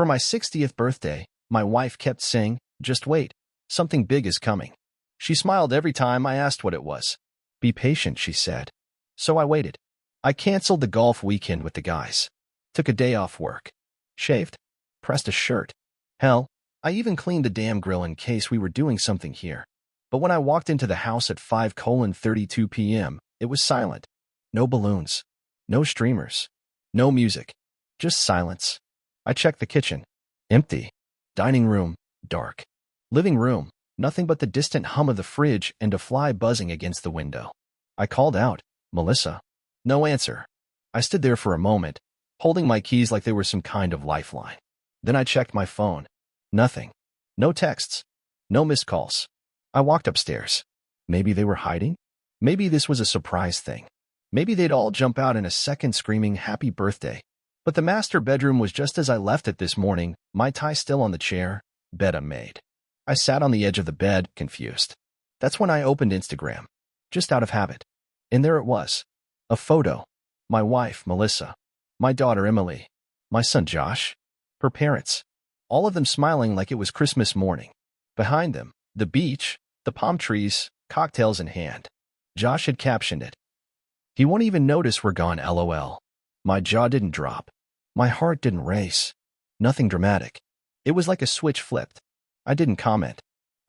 For my 60th birthday, my wife kept saying, "Just wait. Something big is coming." She smiled every time I asked what it was. "Be patient," she said. So I waited. I canceled the golf weekend with the guys. Took a day off work. Shaved. Pressed a shirt. Hell, I even cleaned the damn grill in case we were doing something here. But when I walked into the house at 5:32 p.m., it was silent. No balloons. No streamers. No music. Just silence. I checked the kitchen. Empty. Dining room. Dark. Living room. Nothing but the distant hum of the fridge and a fly buzzing against the window. I called out, "Melissa." No answer. I stood there for a moment, holding my keys like they were some kind of lifeline. Then I checked my phone. Nothing. No texts. No missed calls. I walked upstairs. Maybe they were hiding? Maybe this was a surprise thing. Maybe they'd all jump out in a second screaming happy birthday. But the master bedroom was just as I left it this morning, my tie still on the chair, bed unmade. I sat on the edge of the bed, confused. That's when I opened Instagram. Just out of habit. And there it was. A photo. My wife, Melissa. My daughter, Emily. My son, Josh. Her parents. All of them smiling like it was Christmas morning. Behind them, the beach, the palm trees, cocktails in hand. Josh had captioned it. "He won't even notice we're gone, LOL." My jaw didn't drop. My heart didn't race. Nothing dramatic. It was like a switch flipped. I didn't comment.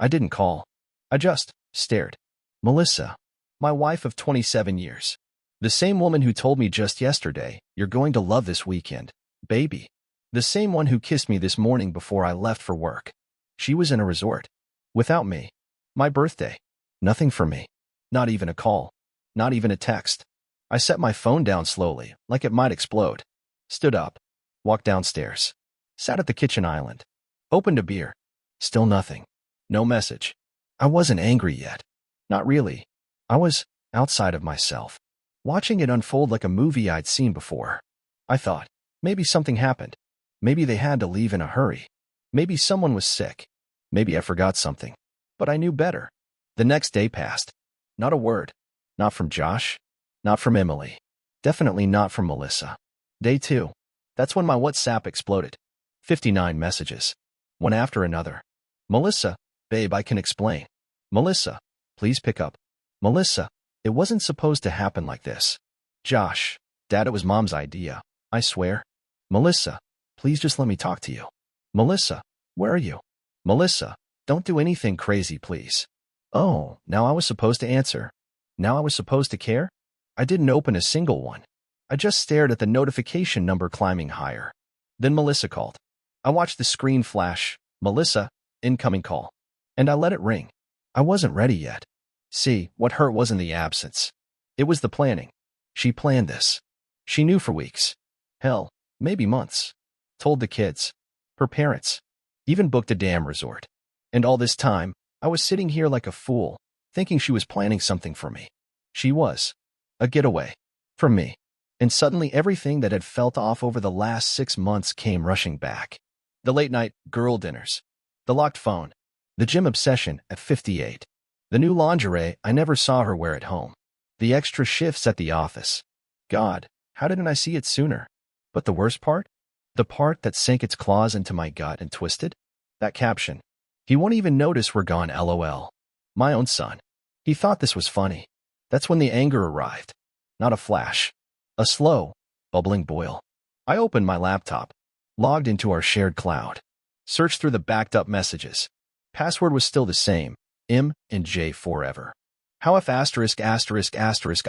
I didn't call. I just stared. Melissa. My wife of 27 years. The same woman who told me just yesterday, "You're going to love this weekend, baby." The same one who kissed me this morning before I left for work. She was in a resort. Without me. My birthday. Nothing for me. Not even a call. Not even a text. I set my phone down slowly, like it might explode. Stood up. Walked downstairs. Sat at the kitchen island. Opened a beer. Still nothing. No message. I wasn't angry yet. Not really. I was outside of myself. Watching it unfold like a movie I'd seen before. I thought, maybe something happened. Maybe they had to leave in a hurry. Maybe someone was sick. Maybe I forgot something. But I knew better. The next day passed. Not a word. Not from Josh. Not from Emily. Definitely not from Melissa. Day 2. That's when my WhatsApp exploded. 59 messages. One after another. Melissa, babe, I can explain. Melissa, please pick up. Melissa, it wasn't supposed to happen like this. Josh, Dad, it was Mom's idea. I swear. Melissa, please just let me talk to you. Melissa, where are you? Melissa, don't do anything crazy, please. Oh, now I was supposed to answer. Now I was supposed to care? I didn't open a single one. I just stared at the notification number climbing higher. Then Melissa called. I watched the screen flash, "Melissa, incoming call." And I let it ring. I wasn't ready yet. See, what hurt wasn't the absence. It was the planning. She planned this. She knew for weeks. Hell, maybe months. Told the kids. Her parents. Even booked a damn resort. And all this time, I was sitting here like a fool, thinking she was planning something for me. She was. A getaway. From me. And suddenly everything that had felt off over the last 6 months came rushing back. The late-night girl dinners. The locked phone. The gym obsession at 58. The new lingerie I never saw her wear at home. The extra shifts at the office. God, how didn't I see it sooner? But the worst part? The part that sank its claws into my gut and twisted? That caption. "He won't even notice we're gone, LOL." My own son. He thought this was funny. That's when the anger arrived. Not a flash. A slow, bubbling boil. I opened my laptop. Logged into our shared cloud. Searched through the backed-up messages. Password was still the same. M and J forever. How if *******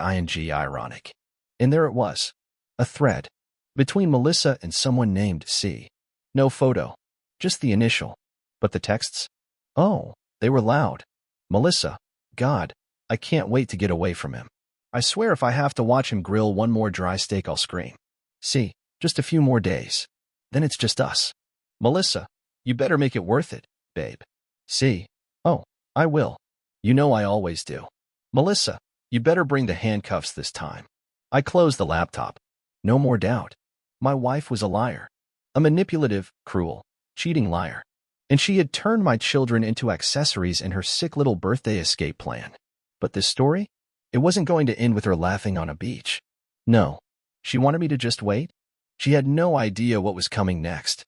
ing ironic. And there it was. A thread. Between Melissa and someone named C. No photo. Just the initial. But the texts? Oh, they were loud. Melissa. God, I can't wait to get away from him. I swear if I have to watch him grill one more dry steak, I'll scream. C. Just a few more days. Then it's just us. Melissa. You better make it worth it, babe. C. Oh, I will. You know I always do. Melissa. You better bring the handcuffs this time. I closed the laptop. No more doubt. My wife was a liar. A manipulative, cruel, cheating liar. And she had turned my children into accessories in her sick little birthday escape plan. But this story? It wasn't going to end with her laughing on a beach. No. She wanted me to just wait? She had no idea what was coming next.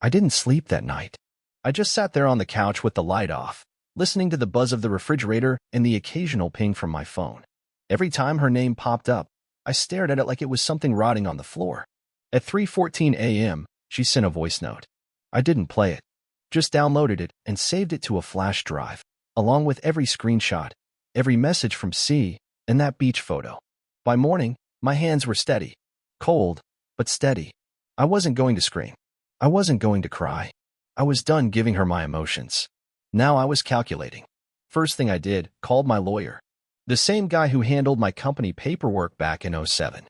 I didn't sleep that night. I just sat there on the couch with the light off, listening to the buzz of the refrigerator and the occasional ping from my phone. Every time her name popped up, I stared at it like it was something rotting on the floor. At 3:14 a.m., she sent a voice note. I didn't play it, just downloaded it and saved it to a flash drive, along with every screenshot, every message from C, and that beach photo. By morning, my hands were steady. Cold, but steady. I wasn't going to scream. I wasn't going to cry. I was done giving her my emotions. Now I was calculating. First thing I did, called my lawyer. The same guy who handled my company paperwork back in '07.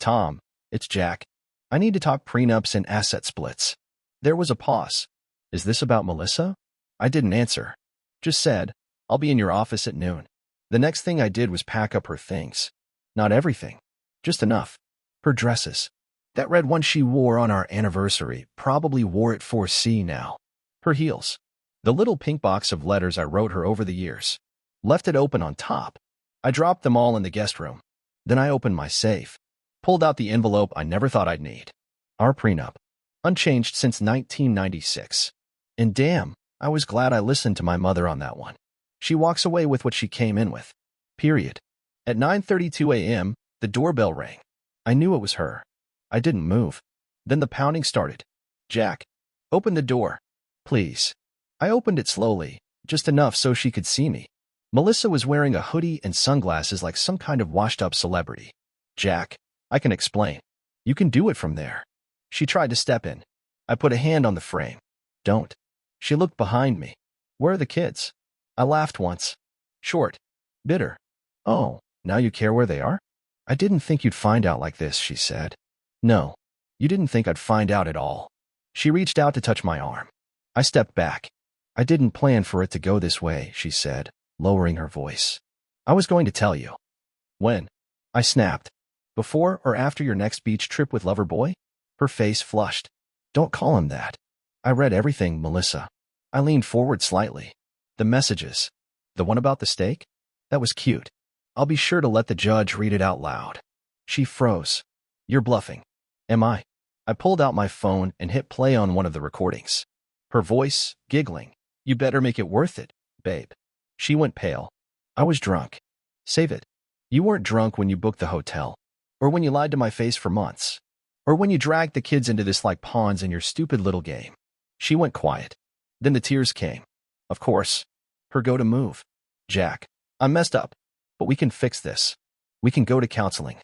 Tom, it's Jack. I need to talk prenups and asset splits. There was a pause. Is this about Melissa? I didn't answer. Just said, I'll be in your office at noon. The next thing I did was pack up her things. Not everything. Just enough. Her dresses. That red one she wore on our anniversary, probably wore it for C now. Her heels. The little pink box of letters I wrote her over the years. Left it open on top. I dropped them all in the guest room. Then I opened my safe. Pulled out the envelope I never thought I'd need. Our prenup. Unchanged since 1996. And damn, I was glad I listened to my mother on that one. She walks away with what she came in with. Period. At 9:32 a.m., the doorbell rang. I knew it was her. I didn't move. Then the pounding started. Jack, open the door. Please. I opened it slowly, just enough so she could see me. Melissa was wearing a hoodie and sunglasses like some kind of washed-up celebrity. Jack, I can explain. You can do it from there. She tried to step in. I put a hand on the frame. Don't. She looked behind me. Where are the kids? I laughed once. Short. Bitter. Oh, now you care where they are? I didn't think you'd find out like this, she said. No, you didn't think I'd find out at all. She reached out to touch my arm. I stepped back. I didn't plan for it to go this way, she said, lowering her voice. I was going to tell you. When? I snapped. Before or after your next beach trip with Loverboy? Her face flushed. Don't call him that. I read everything, Melissa. I leaned forward slightly. The messages. The one about the steak? That was cute. I'll be sure to let the judge read it out loud. She froze. You're bluffing. Am I? I pulled out my phone and hit play on one of the recordings. Her voice, giggling. You better make it worth it, babe. She went pale. I was drunk. Save it. You weren't drunk when you booked the hotel. Or when you lied to my face for months. Or when you dragged the kids into this like pawns in your stupid little game. She went quiet. Then the tears came. Of course. Her go-to move. Jack, I'm messed up. But we can fix this. We can go to counseling.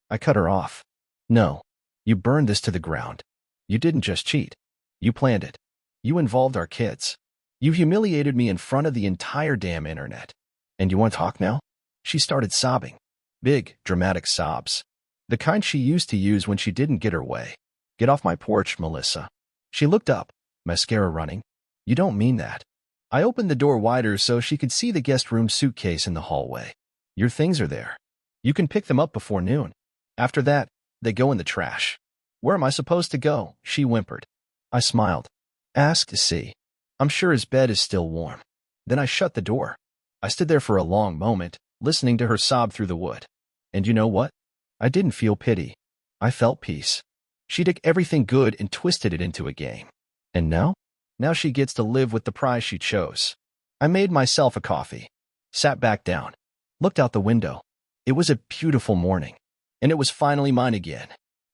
I cut her off. No. You burned this to the ground. You didn't just cheat. You planned it. You involved our kids. You humiliated me in front of the entire damn internet. And you want to talk now? She started sobbing. Big, dramatic sobs. The kind she used to use when she didn't get her way. Get off my porch, Melissa. She looked up, mascara running. You don't mean that. I opened the door wider so she could see the guest room suitcase in the hallway. Your things are there. You can pick them up before noon. After that, they go in the trash. Where am I supposed to go? She whimpered. I smiled. Ask to see. I'm sure his bed is still warm. Then I shut the door. I stood there for a long moment, listening to her sob through the wood. And you know what? I didn't feel pity. I felt peace. She took everything good and twisted it into a game. And now? Now she gets to live with the prize she chose. I made myself a coffee. Sat back down. Looked out the window. It was a beautiful morning. And it was finally mine again.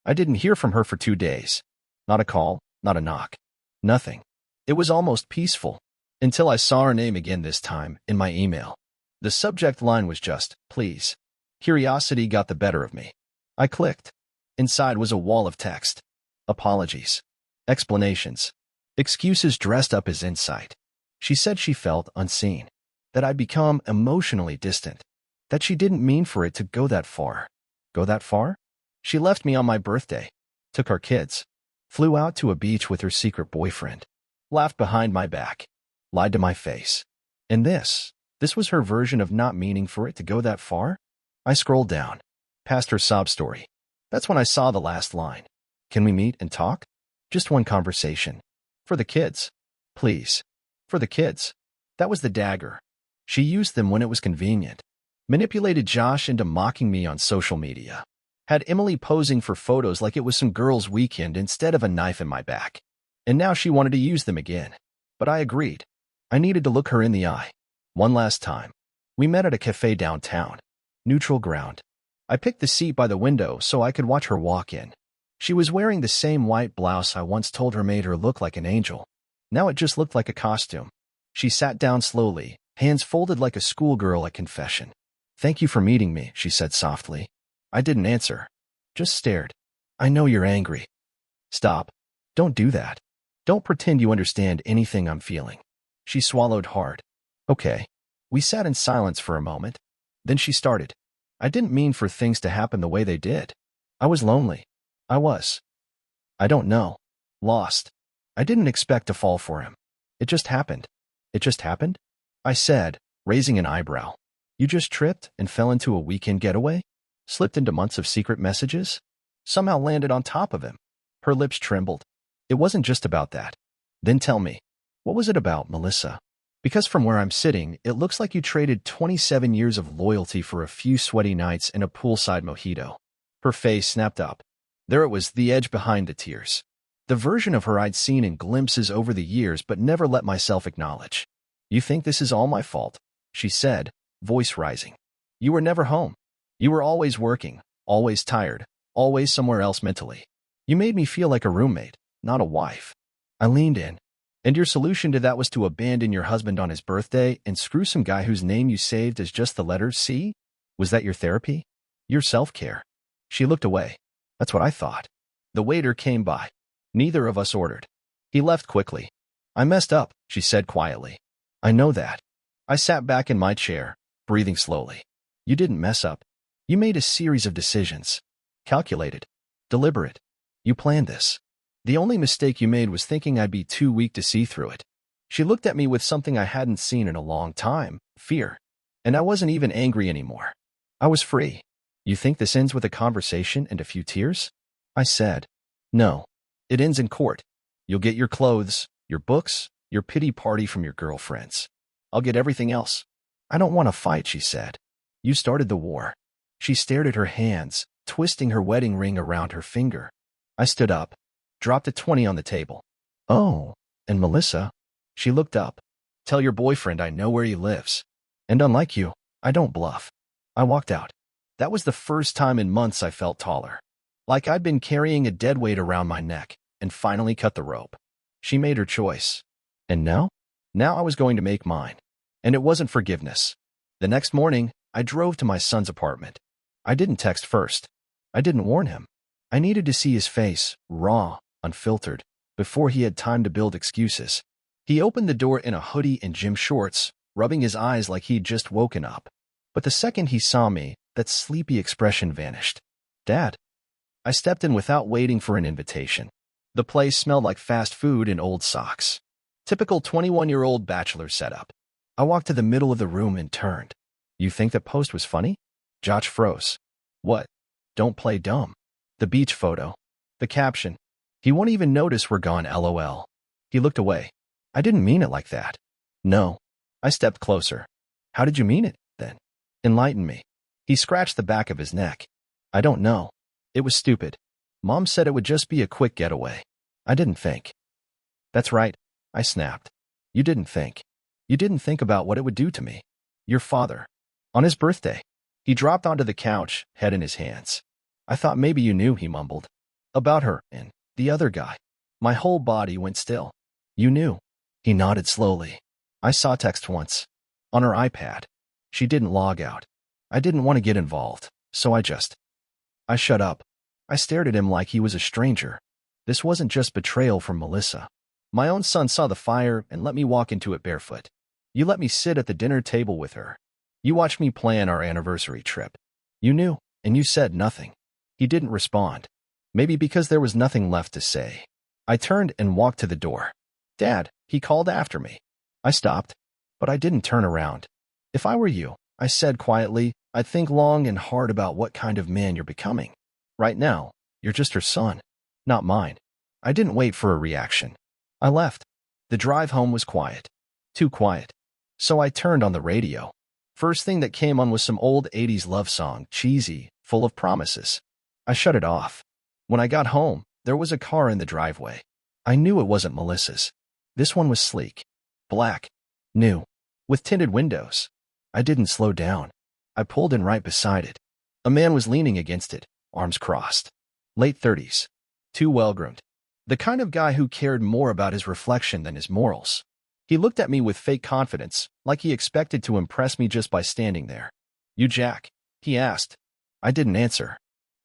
I didn't hear from her for 2 days. Not a call, not a knock. Nothing. It was almost peaceful. Until I saw her name again this time, in my email. The subject line was just, please. Curiosity got the better of me. I clicked. Inside was a wall of text. Apologies. Explanations. Excuses dressed up as insight. She said she felt unseen. That I'd become emotionally distant. That she didn't mean for it to go that far. Go that far? She left me on my birthday. Took our kids. Flew out to a beach with her secret boyfriend. Laughed behind my back. Lied to my face. And this was her version of not meaning for it to go that far? I scrolled down. Past her sob story. That's when I saw the last line. Can we meet and talk? Just one conversation. For the kids. Please. For the kids. That was the dagger. She used them when it was convenient. Manipulated Josh into mocking me on social media. Had Emily posing for photos like it was some girl's weekend instead of a knife in my back. And now she wanted to use them again. But I agreed. I needed to look her in the eye. One last time. We met at a cafe downtown. Neutral ground. I picked the seat by the window so I could watch her walk in. She was wearing the same white blouse I once told her made her look like an angel. Now it just looked like a costume. She sat down slowly, hands folded like a schoolgirl at confession. "Thank you for meeting me," she said softly. I didn't answer. Just stared. "I know you're angry." "Stop. Don't do that. Don't pretend you understand anything I'm feeling." She swallowed hard. "Okay." We sat in silence for a moment. Then she started. "I didn't mean for things to happen the way they did. I was lonely. I don't know. Lost. I didn't expect to fall for him. It just happened." "It just happened?" I said, raising an eyebrow. "You just tripped and fell into a weekend getaway? Slipped into months of secret messages? Somehow landed on top of him?" Her lips trembled. "It wasn't just about that." "Then tell me, what was it about, Melissa? Because from where I'm sitting, it looks like you traded 27 years of loyalty for a few sweaty nights and a poolside mojito." Her face snapped up. There it was, the edge behind the tears. The version of her I'd seen in glimpses over the years but never let myself acknowledge. "You think this is all my fault?" she said, voice rising. "You were never home. You were always working, always tired, always somewhere else mentally. You made me feel like a roommate, not a wife." I leaned in. "And your solution to that was to abandon your husband on his birthday and screw some guy whose name you saved as just the letter C? Was that your therapy? Your self-care?" She looked away. "That's what I thought." The waiter came by. Neither of us ordered. He left quickly. "I messed up," she said quietly. "I know that." I sat back in my chair, breathing slowly. "You didn't mess up. You made a series of decisions. Calculated. Deliberate. You planned this. The only mistake you made was thinking I'd be too weak to see through it." She looked at me with something I hadn't seen in a long time, fear. And I wasn't even angry anymore. I was free. "You think this ends with a conversation and a few tears?" I said. "No. It ends in court. You'll get your clothes, your books, your pity party from your girlfriends. I'll get everything else." "I don't want to fight," she said. "You started the war." She stared at her hands, twisting her wedding ring around her finger. I stood up, dropped a 20 on the table. "Oh, and Melissa." She looked up. "Tell your boyfriend I know where he lives. And unlike you, I don't bluff." I walked out. That was the first time in months I felt taller. Like I'd been carrying a dead weight around my neck and finally cut the rope. She made her choice. And now? Now I was going to make mine. And it wasn't forgiveness. The next morning, I drove to my son's apartment. I didn't text first. I didn't warn him. I needed to see his face, raw, unfiltered, before he had time to build excuses. He opened the door in a hoodie and gym shorts, rubbing his eyes like he'd just woken up. But the second he saw me, that sleepy expression vanished. "Dad." I stepped in without waiting for an invitation. The place smelled like fast food and old socks. Typical 21-year-old bachelor setup. I walked to the middle of the room and turned. "You think that post was funny?" Josh froze. "What?" "Don't play dumb." The beach photo. The caption. "He won't even notice we're gone, LOL." He looked away. "I didn't mean it like that." "No." I stepped closer. "How did you mean it, then?" "Enlighten me." He scratched the back of his neck. "I don't know. It was stupid. Mom said it would just be a quick getaway. I didn't think." "That's right," I snapped. "You didn't think. You didn't think about what it would do to me. Your father. On his birthday." He dropped onto the couch, head in his hands. "I thought maybe you knew," he mumbled. "About her and the other guy." My whole body went still. "You knew." He nodded slowly. "I saw text once. On her iPad. She didn't log out. I didn't want to get involved, so I shut up. I stared at him like he was a stranger. This wasn't just betrayal from Melissa. My own son saw the fire and let me walk into it barefoot. You let me sit at the dinner table with her. You watched me plan our anniversary trip. You knew, and you said nothing." He didn't respond. Maybe because there was nothing left to say. I turned and walked to the door. "Dad," he called after me. I stopped, but I didn't turn around. "If I were you," I said quietly, "I'd think long and hard about what kind of man you're becoming. Right now, you're just her son, not mine." I didn't wait for a reaction. I left. The drive home was quiet. Too quiet. So I turned on the radio. First thing that came on was some old 80s love song, cheesy, full of promises. I shut it off. When I got home, there was a car in the driveway. I knew it wasn't Melissa's. This one was sleek, black, new, with tinted windows. I didn't slow down. I pulled in right beside it. A man was leaning against it, arms crossed. Late 30s. Too well-groomed. The kind of guy who cared more about his reflection than his morals. He looked at me with fake confidence, like he expected to impress me just by standing there. "You Jack?" he asked. I didn't answer.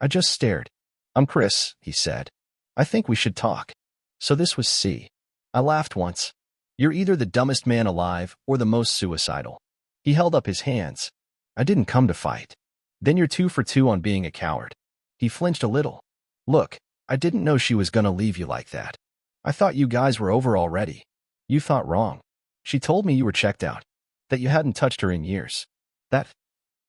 I just stared. "I'm Chris," he said. "I think we should talk." So this was C. I laughed once. "You're either the dumbest man alive or the most suicidal." He held up his hands. "I didn't come to fight." "Then you're 2 for 2 on being a coward." He flinched a little. "Look, I didn't know she was gonna leave you like that. I thought you guys were over already." "You thought wrong. She told me you were checked out, that you hadn't touched her in years." "That—"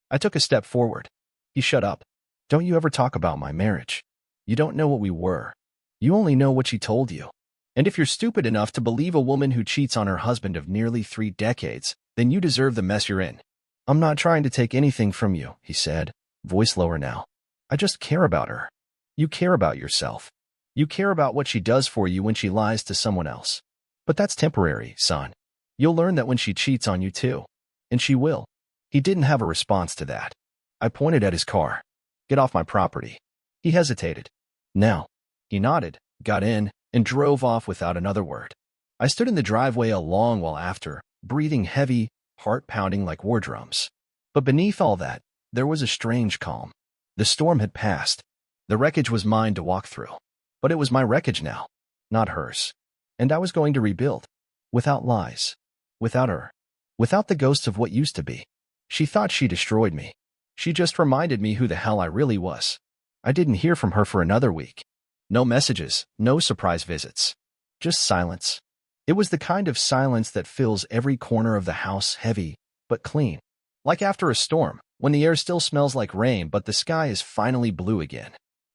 I took a step forward. He shut up. "Don't you ever talk about my marriage. You don't know what we were. You only know what she told you. And if you're stupid enough to believe a woman who cheats on her husband of nearly 3 decades, then you deserve the mess you're in." "I'm not trying to take anything from you," he said, voice lower now. "I just care about her. You care about yourself. You care about what she does for you when she lies to someone else. But that's temporary, son. You'll learn that when she cheats on you too. And she will." He didn't have a response to that. I pointed at his car. "Get off my property." He hesitated. "Now." He nodded, got in, and drove off without another word. I stood in the driveway a long while after, breathing heavy, heart pounding like war drums. But beneath all that, there was a strange calm. The storm had passed. The wreckage was mine to walk through. But it was my wreckage now, not hers. And I was going to rebuild. Without lies. Without her. Without the ghosts of what used to be. She thought she destroyed me. She just reminded me who the hell I really was. I didn't hear from her for another week. No messages, no surprise visits. Just silence. It was the kind of silence that fills every corner of the house, heavy, but clean. Like after a storm, when the air still smells like rain but the sky is finally blue again.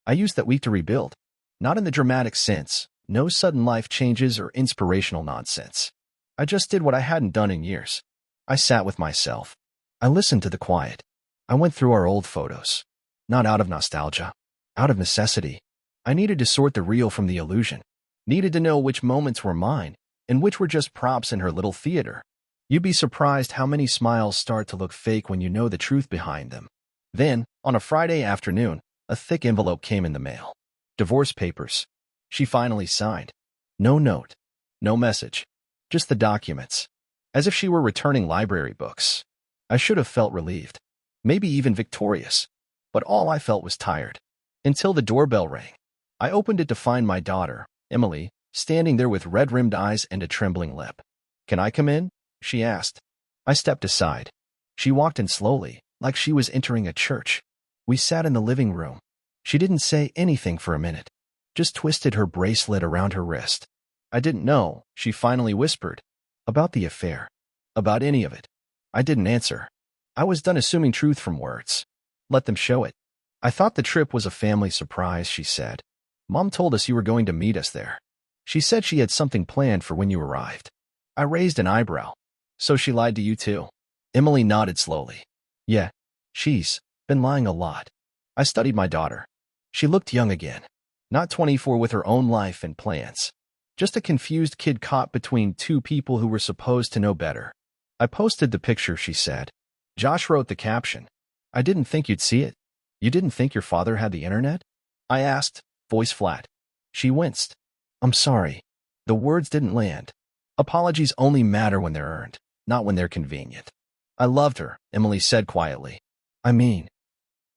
I used that week to rebuild. Not in the dramatic sense, no sudden life changes or inspirational nonsense. I just did what I hadn't done in years. I sat with myself. I listened to the quiet. I went through our old photos. Not out of nostalgia. Out of necessity. I needed to sort the real from the illusion. Needed to know which moments were mine, and which were just props in her little theater. You'd be surprised how many smiles start to look fake when you know the truth behind them. Then, on a Friday afternoon, a thick envelope came in the mail. Divorce papers. She finally signed. No note. No message. Just the documents. As if she were returning library books. I should have felt relieved. Maybe even victorious. But all I felt was tired. Until the doorbell rang. I opened it to find my daughter, Emily, standing there with red-rimmed eyes and a trembling lip. "Can I come in?" she asked. I stepped aside. She walked in slowly, like she was entering a church. We sat in the living room. She didn't say anything for a minute. Just twisted her bracelet around her wrist. "I didn't know," she finally whispered. "About the affair. About any of it." I didn't answer. I was done assuming truth from words. Let them show it. "I thought the trip was a family surprise," she said. "Mom told us you were going to meet us there. She said she had something planned for when you arrived." I raised an eyebrow. "So she lied to you too?" Emily nodded slowly. "Yeah, she's been lying a lot." I studied my daughter. She looked young again. Not 24 with her own life and plans. Just a confused kid caught between 2 people who were supposed to know better. "I posted the picture," she said. "Josh wrote the caption. I didn't think you'd see it." "You didn't think your father had the internet?" I asked, voice flat. She winced. "I'm sorry." The words didn't land. Apologies only matter when they're earned, not when they're convenient. "I loved her," Emily said quietly. "I mean,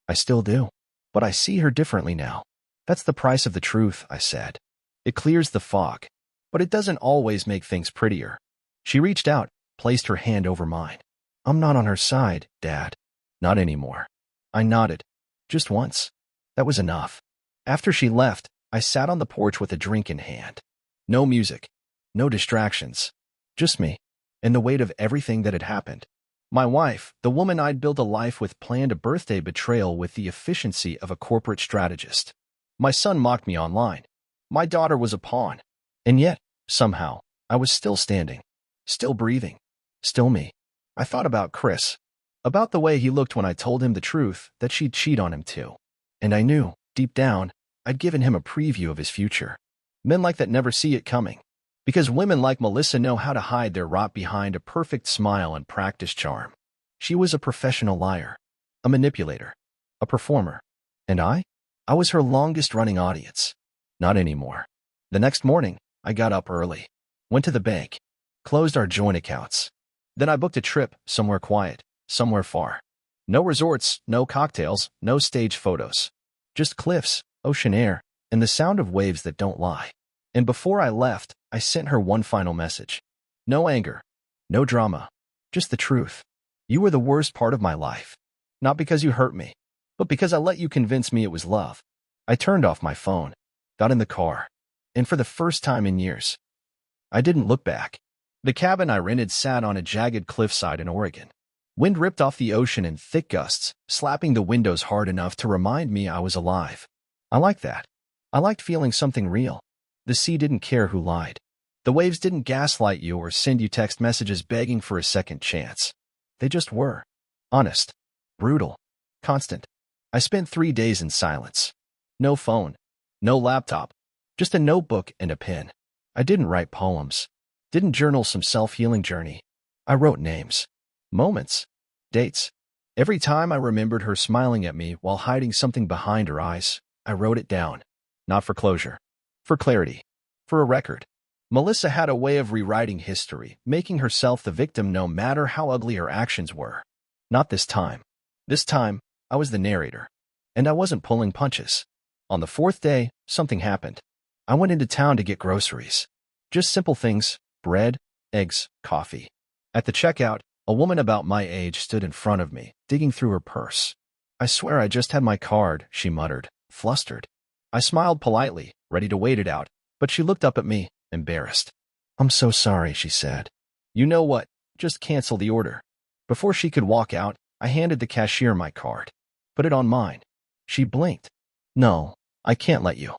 I still do. But I see her differently now." "That's the price of the truth," I said. "It clears the fog. But it doesn't always make things prettier." She reached out, placed her hand over mine. "I'm not on her side, Dad." "Not anymore." I nodded. "Just once." That was enough. After she left, I sat on the porch with a drink in hand. No music. No distractions. Just me. And the weight of everything that had happened. My wife, the woman I'd built a life with, planned a birthday betrayal with the efficiency of a corporate strategist. My son mocked me online. My daughter was a pawn. And yet, somehow, I was still standing. Still breathing. Still me. I thought about Chris. About the way he looked when I told him the truth, that she'd cheat on him too. And I knew, deep down, I'd given him a preview of his future. Men like that never see it coming. Because women like Melissa know how to hide their rot behind a perfect smile and practice charm. She was a professional liar, a manipulator, a performer. And I was her longest-running audience. Not anymore. The next morning, I got up early, went to the bank, closed our joint accounts. Then I booked a trip somewhere quiet, somewhere far. No resorts, no cocktails, no stage photos. Just cliffs, ocean air, and the sound of waves that don't lie. And before I left, I sent her one final message. No anger, no drama, just the truth. You were the worst part of my life. Not because you hurt me, but because I let you convince me it was love. I turned off my phone, got in the car, and for the first time in years, I didn't look back. The cabin I rented sat on a jagged cliffside in Oregon. Wind ripped off the ocean in thick gusts, slapping the windows hard enough to remind me I was alive. I liked that. I liked feeling something real. The sea didn't care who lied. The waves didn't gaslight you or send you text messages begging for a second chance. They just were. Honest. Brutal. Constant. I spent 3 days in silence. No phone. No laptop. Just a notebook and a pen. I didn't write poems. Didn't journal some self-healing journey. I wrote names. Moments. Dates. Every time I remembered her smiling at me while hiding something behind her eyes, I wrote it down. Not for closure. For clarity. For a record. Melissa had a way of rewriting history, making herself the victim no matter how ugly her actions were. Not this time. This time, I was the narrator. And I wasn't pulling punches. On the 4th day, something happened. I went into town to get groceries. Just simple things: bread, eggs, coffee. At the checkout, a woman about my age stood in front of me, digging through her purse. I swear I just had my card, she muttered, flustered. I smiled politely, ready to wait it out, but she looked up at me, embarrassed. I'm so sorry, she said. You know what? Just cancel the order. Before she could walk out, I handed the cashier my card. Put it on mine. She blinked. No, I can't let you.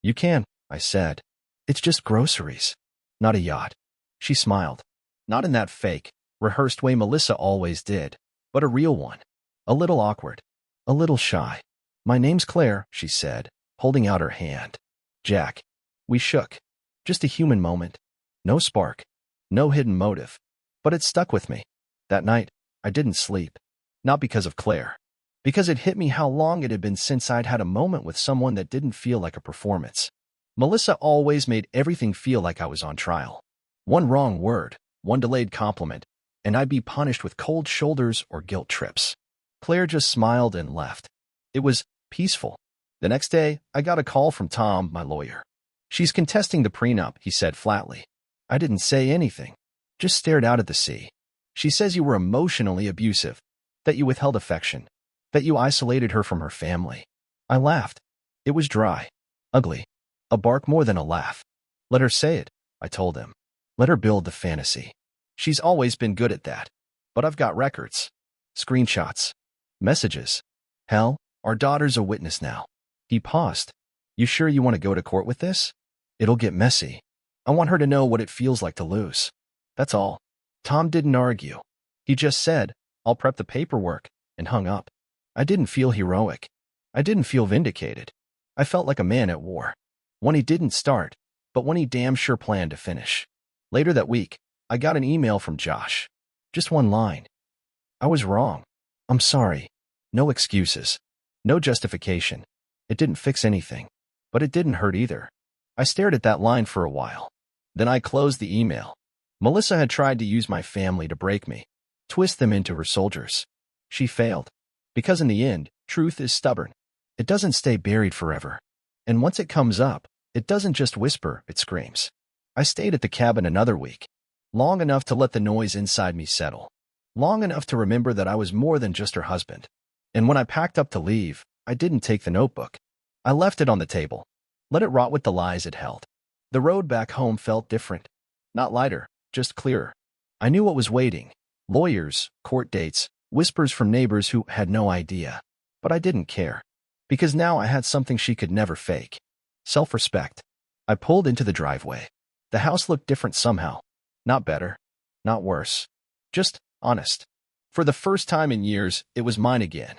You can, I said. It's just groceries. Not a yacht. She smiled. Not in that fake, rehearsed way Melissa always did, but a real one. A little awkward. A little shy. My name's Claire, she said, holding out her hand. Jack. We shook. Just a human moment. No spark. No hidden motive. But it stuck with me. That night, I didn't sleep. Not because of Claire. Because it hit me how long it had been since I'd had a moment with someone that didn't feel like a performance. Melissa always made everything feel like I was on trial. One wrong word, one delayed compliment, and I'd be punished with cold shoulders or guilt trips. Claire just smiled and left. It was peaceful. The next day, I got a call from Tom, my lawyer. She's contesting the prenup, he said flatly. I didn't say anything. Just stared out at the sea. She says you were emotionally abusive, that you withheld affection, that you isolated her from her family. I laughed. It was dry. Ugly. A bark more than a laugh. Let her say it, I told him. Let her build the fantasy. She's always been good at that. But I've got records. Screenshots. Messages. Hell, our daughter's a witness now. He paused. You sure you want to go to court with this? It'll get messy. I want her to know what it feels like to lose. That's all. Tom didn't argue. He just said, I'll prep the paperwork, and hung up. I didn't feel heroic. I didn't feel vindicated. I felt like a man at war. One he didn't start, but one he damn sure planned to finish. Later that week, I got an email from Josh. Just one line. I was wrong. I'm sorry. No excuses. No justification. It didn't fix anything. But it didn't hurt either. I stared at that line for a while. Then I closed the email. Melissa had tried to use my family to break me, twist them into her soldiers. She failed. Because in the end, truth is stubborn. It doesn't stay buried forever. And once it comes up, it doesn't just whisper, it screams. I stayed at the cabin another week. Long enough to let the noise inside me settle. Long enough to remember that I was more than just her husband. And when I packed up to leave, I didn't take the notebook. I left it on the table. Let it rot with the lies it held. The road back home felt different. Not lighter, just clearer. I knew what was waiting. Lawyers, court dates, whispers from neighbors who had no idea. But I didn't care. Because now I had something she could never fake. Self-respect. I pulled into the driveway. The house looked different somehow. Not better. Not worse. Just honest. For the first time in years, it was mine again.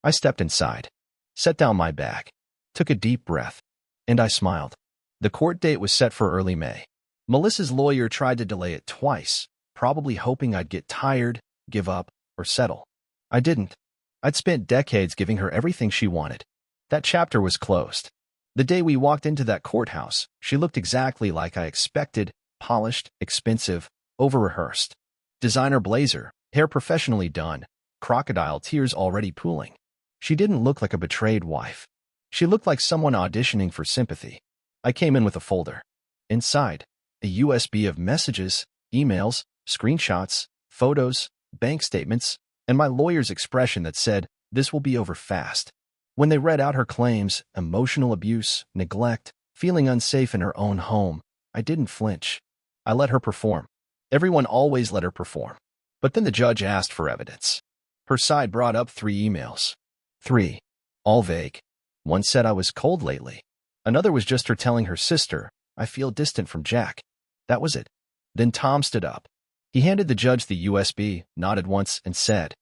I stepped inside. Set down my bag. Took a deep breath. And I smiled. The court date was set for early May. Melissa's lawyer tried to delay it twice, probably hoping I'd get tired, give up, or settle. I didn't. I'd spent decades giving her everything she wanted. That chapter was closed. The day we walked into that courthouse, she looked exactly like I expected, polished, expensive, over-rehearsed. Designer blazer, hair professionally done, crocodile tears already pooling. She didn't look like a betrayed wife. She looked like someone auditioning for sympathy. I came in with a folder. Inside, a USB of messages, emails, screenshots, photos, bank statements, and my lawyer's expression that said, "This will be over fast." When they read out her claims, emotional abuse, neglect, feeling unsafe in her own home, I didn't flinch. I let her perform. Everyone always let her perform. But then the judge asked for evidence. Her side brought up 3 emails. 3. All vague. One said I was cold lately. Another was just her telling her sister, "I feel distant from Jack." That was it. Then Tom stood up. He handed the judge the USB, nodded once, and said,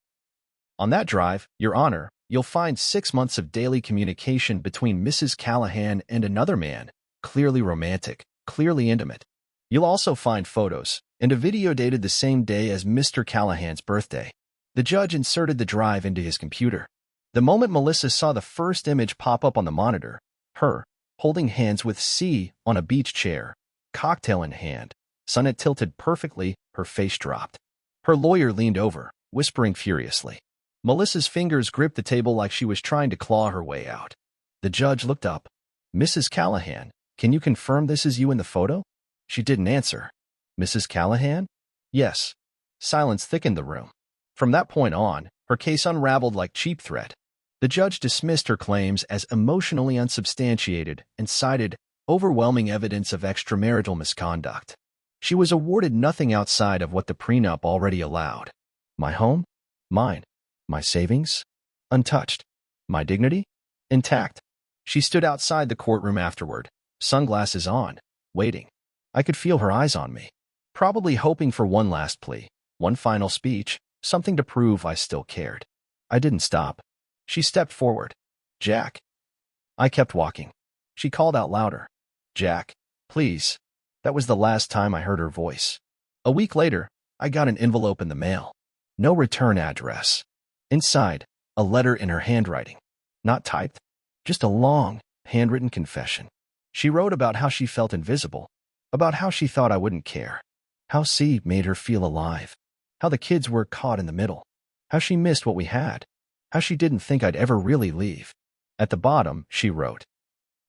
"On that drive, Your Honor, you'll find 6 months of daily communication between Mrs. Callahan and another man, clearly romantic, clearly intimate. You'll also find photos and a video dated the same day as Mr. Callahan's birthday." The judge inserted the drive into his computer. The moment Melissa saw the first image pop up on the monitor, her, holding hands with C on a beach chair, cocktail in hand, sunnet tilted perfectly, her face dropped. Her lawyer leaned over, whispering furiously. Melissa's fingers gripped the table like she was trying to claw her way out. The judge looked up. "Mrs. Callahan, can you confirm this is you in the photo?" She didn't answer. "Mrs. Callahan?" "Yes." Silence thickened the room. From that point on, her case unraveled like cheap thread. The judge dismissed her claims as emotionally unsubstantiated and cited overwhelming evidence of extramarital misconduct. She was awarded nothing outside of what the prenup already allowed. My home? Mine. My savings? Untouched. My dignity? Intact. She stood outside the courtroom afterward, sunglasses on, waiting. I could feel her eyes on me, probably hoping for one last plea, one final speech, something to prove I still cared. I didn't stop. She stepped forward. "Jack." I kept walking. She called out louder. "Jack, please." That was the last time I heard her voice. A week later, I got an envelope in the mail. No return address. Inside, a letter in her handwriting. Not typed, just a long, handwritten confession. She wrote about how she felt invisible, about how she thought I wouldn't care, how C made her feel alive, how the kids were caught in the middle, how she missed what we had, how she didn't think I'd ever really leave. At the bottom, she wrote,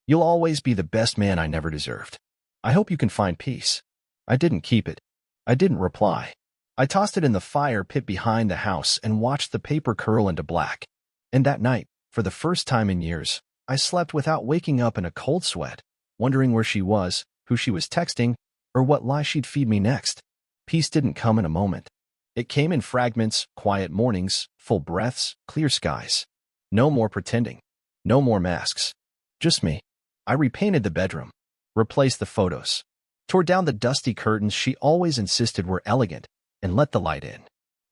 "You'll always be the best man I never deserved. I hope you can find peace." I didn't keep it. I didn't reply. I tossed it in the fire pit behind the house and watched the paper curl into black. And that night, for the first time in years, I slept without waking up in a cold sweat, wondering where she was, who she was texting, or what lie she'd feed me next. Peace didn't come in a moment. It came in fragments, quiet mornings, full breaths, clear skies. No more pretending. No more masks. Just me. I repainted the bedroom, replaced the photos, tore down the dusty curtains she always insisted were elegant, and let the light in.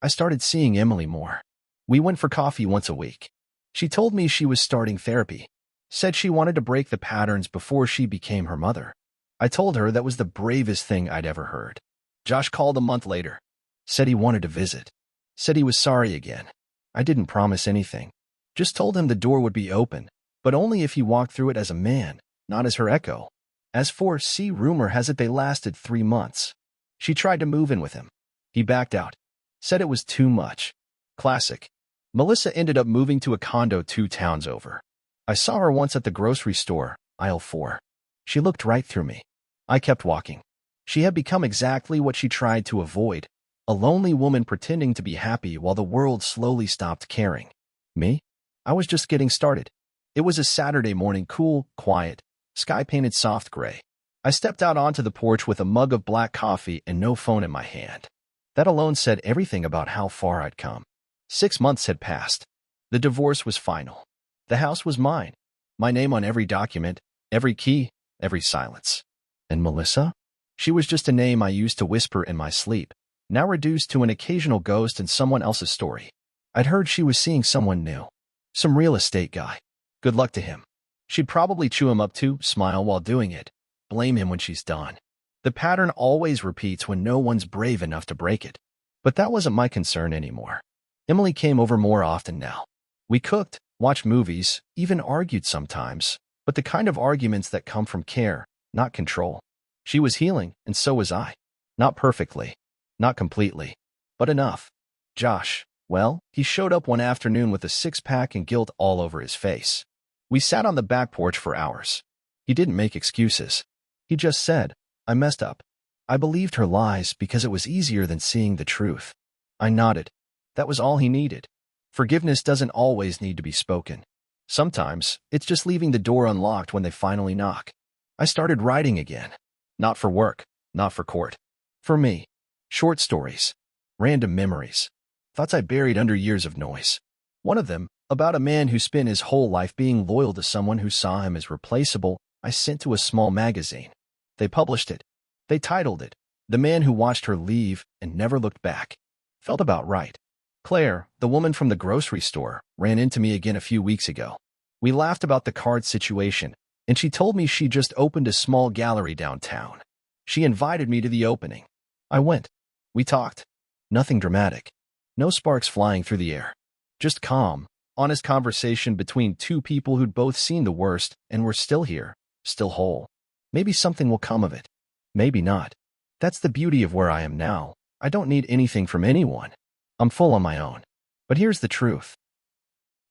I started seeing Emily more. We went for coffee once a week. She told me she was starting therapy, said she wanted to break the patterns before she became her mother. I told her that was the bravest thing I'd ever heard. Josh called a month later, said he wanted to visit, said he was sorry again. I didn't promise anything, just told him the door would be open, but only if he walked through it as a man, not as her echo. As for C, rumor has it they lasted 3 months. She tried to move in with him. He backed out, said it was too much. Classic. Melissa ended up moving to a condo 2 towns over. I saw her once at the grocery store, aisle 4. She looked right through me. I kept walking. She had become exactly what she tried to avoid, a lonely woman pretending to be happy while the world slowly stopped caring. Me? I was just getting started. It was a Saturday morning, cool, quiet, sky-painted soft gray. I stepped out onto the porch with a mug of black coffee and no phone in my hand. That alone said everything about how far I'd come. 6 months had passed. The divorce was final. The house was mine. My name on every document, every key, every silence. And Melissa? She was just a name I used to whisper in my sleep, now reduced to an occasional ghost in someone else's story. I'd heard she was seeing someone new. Some real estate guy. Good luck to him. She'd probably chew him up too, smile while doing it. blame him when she's done. The pattern always repeats when no one's brave enough to break it. But that wasn't my concern anymore. Emily came over more often now. We cooked, watched movies, even argued sometimes, but the kind of arguments that come from care, not control. She was healing, and so was I. Not perfectly, not completely, but enough. Josh, well, he showed up one afternoon with a six-pack and guilt all over his face. We sat on the back porch for hours. He didn't make excuses. He just said, I messed up. I believed her lies because it was easier than seeing the truth. I nodded. That was all he needed. Forgiveness doesn't always need to be spoken. Sometimes, it's just leaving the door unlocked when they finally knock. I started writing again. Not for work, not for court. For me. Short stories. Random memories. Thoughts I buried under years of noise. One of them, about a man who spent his whole life being loyal to someone who saw him as replaceable, I sent to a small magazine. They published it. They titled it, The Man Who Watched Her Leave and Never Looked Back. Felt about right. Claire, the woman from the grocery store, ran into me again a few weeks ago. We laughed about the card situation, and she told me she just opened a small gallery downtown. She invited me to the opening. I went. We talked. Nothing dramatic. No sparks flying through the air. Just calm, honest conversation between two people who'd both seen the worst and were still here, still whole. Maybe something will come of it. Maybe not. That's the beauty of where I am now. I don't need anything from anyone. I'm full on my own. But here's the truth.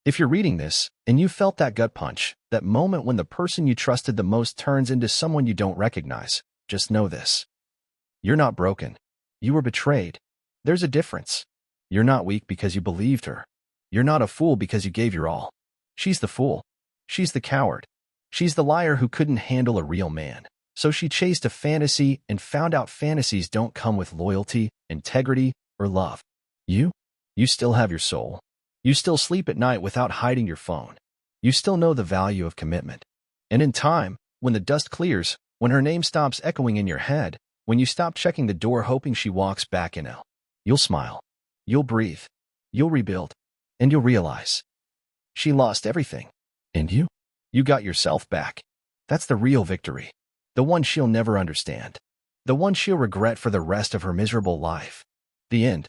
If you're reading this, and you felt that gut punch, that moment when the person you trusted the most turns into someone you don't recognize, just know this. You're not broken. You were betrayed. There's a difference. You're not weak because you believed her. You're not a fool because you gave your all. She's the fool. She's the coward. She's the liar who couldn't handle a real man. So she chased a fantasy and found out fantasies don't come with loyalty, integrity, or love. You still have your soul. You still sleep at night without hiding your phone. You still know the value of commitment. And in time, when the dust clears, when her name stops echoing in your head, when you stop checking the door hoping she walks back in, you'll smile. You'll breathe. You'll rebuild. And you'll realize. She lost everything. And you? You got yourself back. That's the real victory. The one she'll never understand. The one she'll regret for the rest of her miserable life. The end.